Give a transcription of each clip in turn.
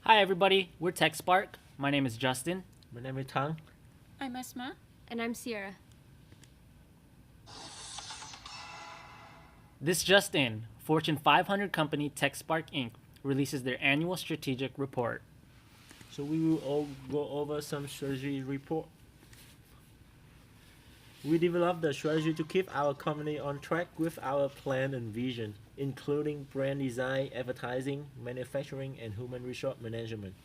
Hi everybody, we're TechSpark. My name is Justin. My name is Tang. I'm Asma. And I'm Sierra. This just in, Fortune 500 company TechSpark Inc. releases their annual strategic report. So we will all go over some strategy report. We developed the strategy to keep our company on track with our plan and vision, including brand design, advertising, manufacturing, and human resource management.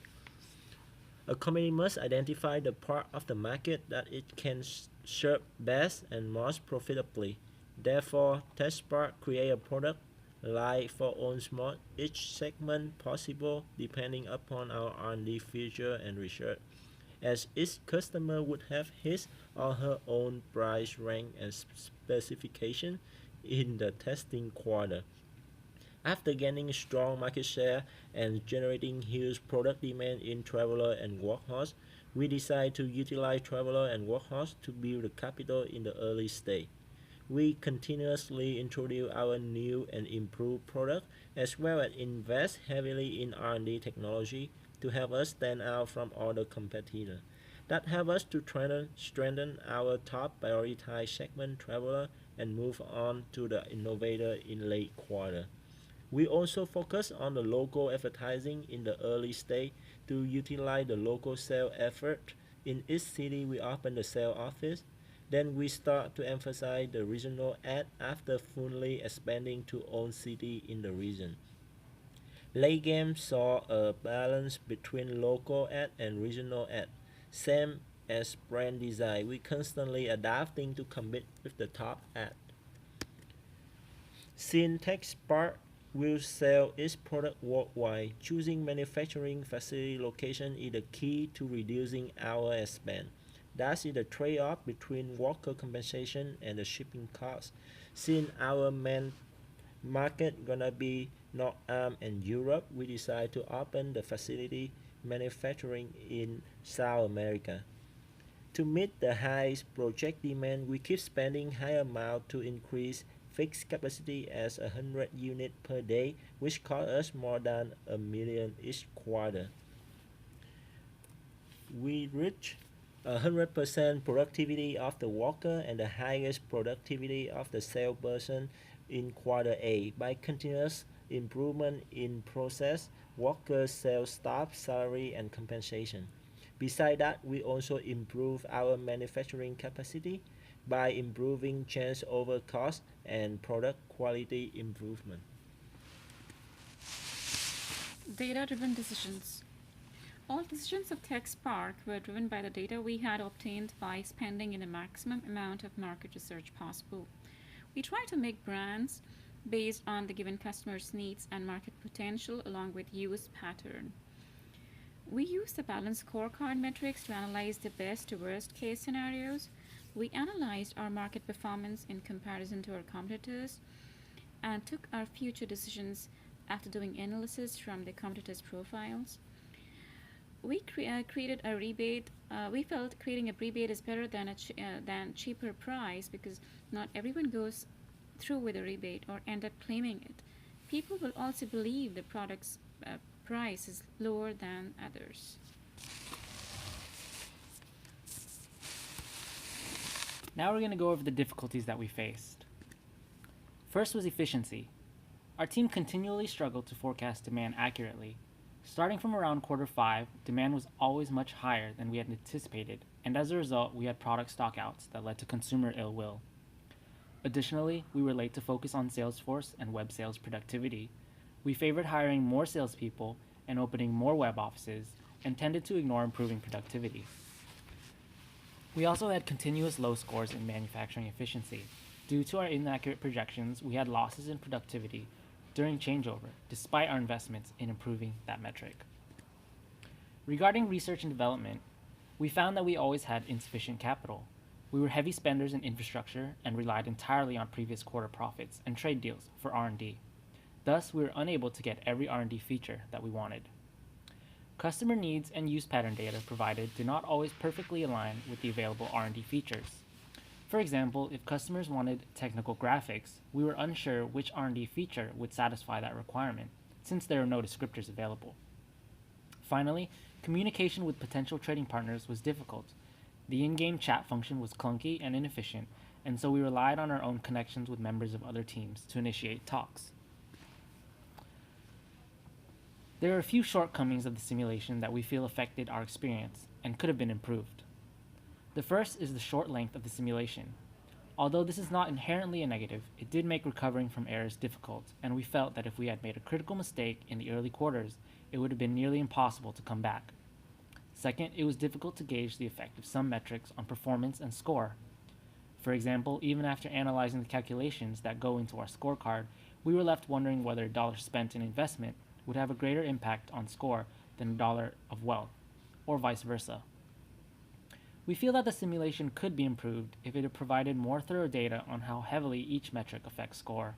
A company must identify the part of the market that it can serve best and most profitably. Therefore, TechSpark create a product line for own small each segment possible depending upon our R&D feature and research, as each customer would have his or her own price rank and specification in the testing quarter. After gaining strong market share and generating huge product demand in Traveler and Workhorse, we decided to utilize Traveler and Workhorse to build the capital in the early stage. We continuously introduce our new and improved product as well as invest heavily in R&D technology to help us stand out from other competitors. That help us to strengthen our top prioritized segment Traveler and move on to the innovator in late quarter. We also focus on the local advertising in the early stage to utilize the local sales effort. In each city we open the sales office. Then we start to emphasize the regional ad after fully expanding to all cities in the region. Late game saw a balance between local ad and regional ad. Same as brand design, we constantly adapting to compete with the top ad. Syntax Spark will sell its product worldwide. Choosing manufacturing facility location is the key to reducing our expense. That is the trade-off between worker compensation and the shipping cost. Since our main market gonna be North and Europe, we decide to open the facility manufacturing in South America. To meet the high project demand, we keep spending high amount to increase fixed capacity as 100 units per day, which cost us more than $1 million each quarter. We reach 100% productivity of the worker and the highest productivity of the salesperson in quarter A by continuous improvement in process, worker, sales staff, salary, and compensation. Besides that, we also improve our manufacturing capacity by improving change over cost and product quality improvement. Data-driven decisions. All decisions of TechSpark were driven by the data we had obtained by spending in a maximum amount of market research possible. We try to make brands based on the given customer's needs and market potential along with use pattern. We use the balanced scorecard metrics to analyze the best to worst case scenarios. We analyzed our market performance in comparison to our competitors and took our future decisions after doing analysis from the competitors' profiles. We created a rebate. We felt creating a rebate is better than cheaper price because not everyone goes through with a rebate or end up claiming it. People will also believe the product's price is lower than others. Now we're going to go over the difficulties that we faced. First was efficiency. Our team continually struggled to forecast demand accurately. Starting from around quarter 5, demand was always much higher than we had anticipated, and as a result, we had product stockouts that led to consumer ill will. Additionally, we were late to focus on Salesforce and web sales productivity. We favored hiring more salespeople and opening more web offices, and tended to ignore improving productivity. We also had continuous low scores in manufacturing efficiency. Due to our inaccurate projections, we had losses in productivity during changeover, despite our investments in improving that metric. Regarding research and development, we found that we always had insufficient capital. We were heavy spenders in infrastructure and relied entirely on previous quarter profits and trade deals for R&D. Thus, we were unable to get every R&D feature that we wanted. Customer needs and use pattern data provided did not always perfectly align with the available R&D features. For example, if customers wanted technical graphics, we were unsure which R&D feature would satisfy that requirement, since there are no descriptors available. Finally, communication with potential trading partners was difficult. The in-game chat function was clunky and inefficient, and so we relied on our own connections with members of other teams to initiate talks. There are a few shortcomings of the simulation that we feel affected our experience and could have been improved. The first is the short length of the simulation. Although this is not inherently a negative, it did make recovering from errors difficult, and we felt that if we had made a critical mistake in the early quarters, it would have been nearly impossible to come back. Second, it was difficult to gauge the effect of some metrics on performance and score. For example, even after analyzing the calculations that go into our scorecard, we were left wondering whether a dollar spent in investment would have a greater impact on score than a dollar of wealth, or vice versa. We feel that the simulation could be improved if it had provided more thorough data on how heavily each metric affects score.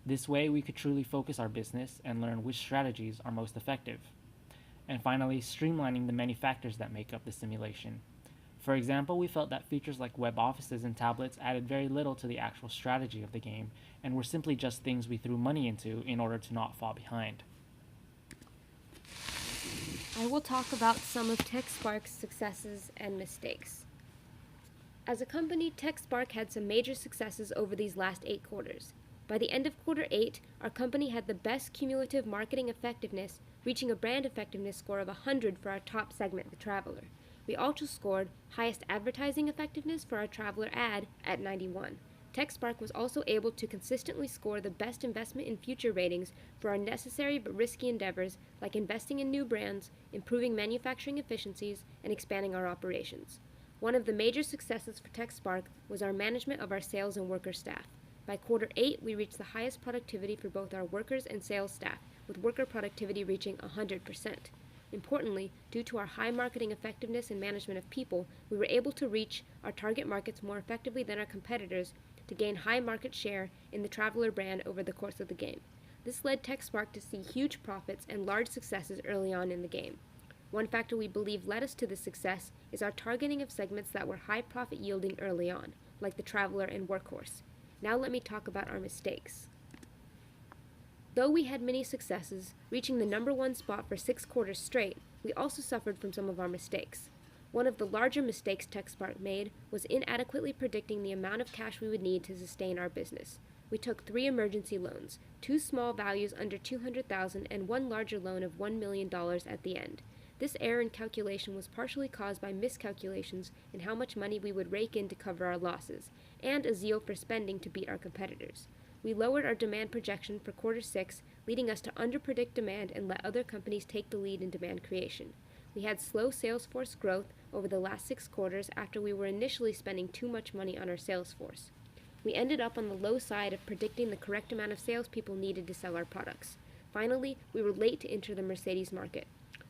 This way, we could truly focus our business and learn which strategies are most effective. And finally, streamlining the many factors that make up the simulation. For example, we felt that features like web offices and tablets added very little to the actual strategy of the game and were simply just things we threw money into in order to not fall behind. I will talk about some of TechSpark's successes and mistakes. As a company, TechSpark had some major successes over these last 8 quarters. By the end of quarter 8, our company had the best cumulative marketing effectiveness, reaching a brand effectiveness score of 100 for our top segment, the Traveler. We also scored highest advertising effectiveness for our Traveler ad at 91. TechSpark was also able to consistently score the best investment in future ratings for our necessary but risky endeavors like investing in new brands, improving manufacturing efficiencies, and expanding our operations. One of the major successes for TechSpark was our management of our sales and worker staff. By quarter 8, we reached the highest productivity for both our workers and sales staff, with worker productivity reaching 100%. Importantly, due to our high marketing effectiveness and management of people, we were able to reach our target markets more effectively than our competitors to gain high market share in the Traveler brand over the course of the game. This led TechSpark to see huge profits and large successes early on in the game. One factor we believe led us to this success is our targeting of segments that were high profit yielding early on, like the Traveler and Workhorse. Now let me talk about our mistakes. Though we had many successes, reaching the number 1 spot for 6 quarters straight, we also suffered from some of our mistakes. One of the larger mistakes TechSpark made was inadequately predicting the amount of cash we would need to sustain our business. We took 3 emergency loans, 2 small values under $200,000 and 1 larger loan of $1 million at the end. This error in calculation was partially caused by miscalculations in how much money we would rake in to cover our losses, and a zeal for spending to beat our competitors. We lowered our demand projection for quarter 6, leading us to underpredict demand and let other companies take the lead in demand creation. We had slow sales force growth over the last 6 quarters after we were initially spending too much money on our sales force. We ended up on the low side of predicting the correct amount of salespeople needed to sell our products. Finally, we were late to enter the Mercedes market.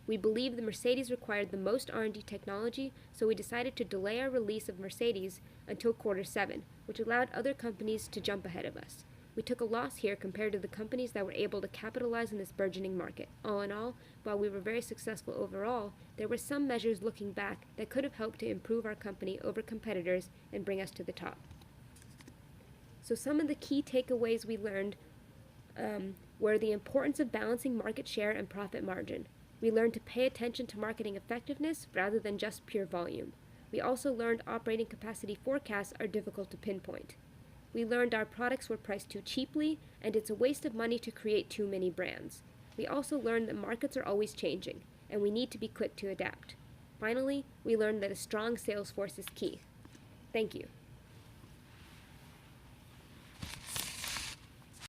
We believed the Mercedes required the most R&D technology, so we decided to delay our release of Mercedes until quarter 7, which allowed other companies to jump ahead of us. We took a loss here compared to the companies that were able to capitalize on this burgeoning market. All in all, while we were very successful overall, there were some measures looking back that could have helped to improve our company over competitors and bring us to the top. So some of the key takeaways we learned were the importance of balancing market share and profit margin. We learned to pay attention to marketing effectiveness rather than just pure volume. We also learned operating capacity forecasts are difficult to pinpoint. We learned our products were priced too cheaply, and it's a waste of money to create too many brands. We also learned that markets are always changing, and we need to be quick to adapt. Finally, we learned that a strong sales force is key. Thank you.